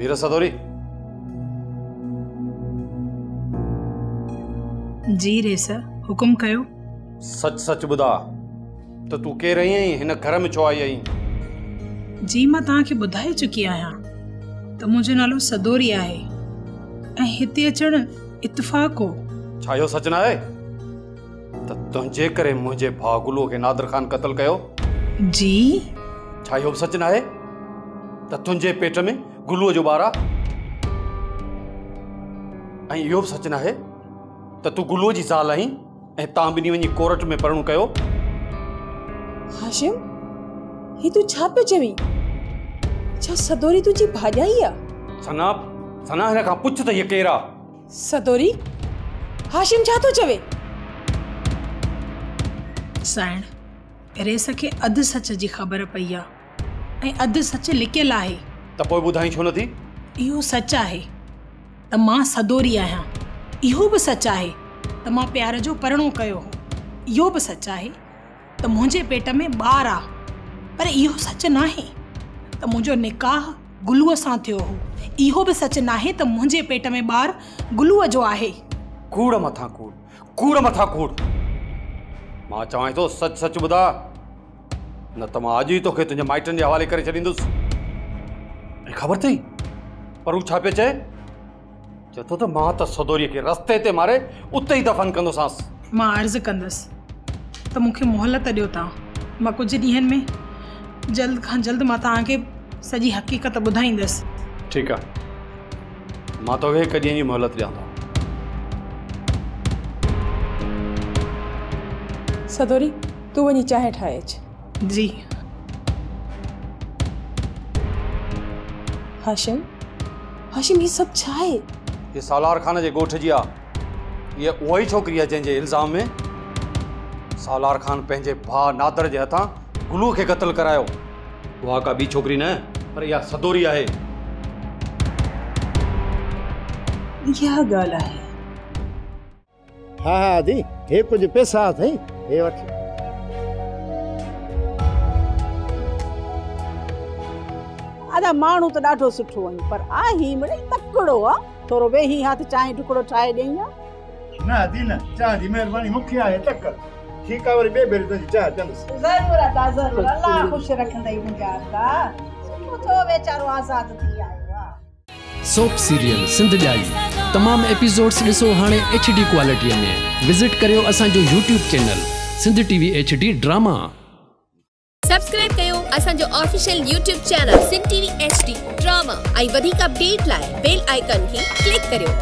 वीर सदोरी। जी रेसा, हुकुम कयो। सच सच बुधा तो तू के रही है हिन घर में छो आई आई? जी मां तव्हांखे ॿुधाए चुकी आहियां त मुंहिंजो नालो सदोरी आहे ऐं हिते अचण इत्तेफ़ाक़ हो। छा इहो सच न आहे त तुंहिंजे करे मुंहिंजे भाउ गुलूअ खे नादिर ख़ान क़त्ल कयो? जी। छा इहो सच न आहे त तुंहिंजे पेट में गुलूअ जो ॿार आहे? ऐं इहो बि सच न आहे त तूं गुलूअ जी ज़ाल आहीं ऐं तव्हां ॿिन्ही वञी कोर्ट में परणो कयो? हाशिम, ही तू छा पियो चवी? छा सदोरी तुंहिंजी भाॼाई आहे? सना सना हिन खां पुछ त हीअ केरु आहे? सदोरी, हाशिम छा थो चवे? साइण, रेस खे अधु सच जी ख़बर पई आहे ऐं अधु सच लिकियल आहे। त पोइ ॿुधाई छो नथी? इहो सच आहे त मां सदोरी आहियां। इहो बि सच आहे त मां प्यार जो परणो कयो हो। इहो बि सच आहे त मुंहिंजे पेट में ॿार आहे। पर इहो सच नाहे त मुंहिंजो निकाह गुलूअ सां थियो हो। इहो बि सच नाहे त मुंहिंजे पेट में ॿार गुलूअ जो आहे। कूड़ मथां कूड़, कूड़ मथां कूड़। मां चवां थो सच सच ॿुधा, न त मां अॼु ई तोखे तुंहिंजे माइटनि जे हवाले करे छॾींदुसि। ऐं ख़बर अथई पर हू छा पियो चए? चए थो त मां त सदोरीअ खे रस्ते ते मारे उते ई दफ़न कंदोसांसि। मां अर्ज़ु कंदसि त मूंखे मोहलत ॾियो तव्हां। मां कुझु ॾींहंनि में जल्द खां जल्द मां तव्हांखे सॼी हक़ीक़त ॿुधाईंदसि। ठीकु आहे, मां तोखे हिकु ॾींहं जी मोहलत ॾियां थो। सदोरी, तू वञी चांहि ठाहे अच। जी। हाशिम, हाशिम ही सभु छा आहे? ये सालार खान जे ॻोठ जी आहे। ये उहा ई छोकिरी आहे जंहिंजे इल्ज़ाम में सालार खान पंहिंजे भाउ नादर जे हथां गुलूअ खे क़त्ल करायो। उहा का ॿी छोकिरी न, पर इहा सदोरी आहे। इहा ॻाल्हि आहे। हाँ हाँ दी, हे कुछ पैसा अथई, हे वठ। अदा माण्हू त ॾाढो सुठो आहीं, पर आही मिड़ई तकड़ो आहे। थोरो वेही हथ चांहि टुकड़ो ठाहे ॾेई आहे। ना दी ना, चाह जी मेहरबानी मूंखे आहे तक। ठीकु आहे, वरी ॿिए भेरे तुंहिंजी चाह चंदुसि। ज़रूरु अदा ज़रूरु, अल्लाह ख़ुशि रखंदई मुंहिंजा अदा। सुठो थियो वीचारो आज़ाद थी आयो आहे। सोप सीरियल सिंध ॼाई तमाम एपिसोड्स ॾिसो हाणे HD क्वालिटीअ में। विज़िट करियो असांजो YouTube channel Sindh TV HD drama. Subscribe कयो असांजो official YouTube channel Sindh TV HD drama ऐं वधीक अपडेट लाइ बेल आइकन खे क्लिक करियो।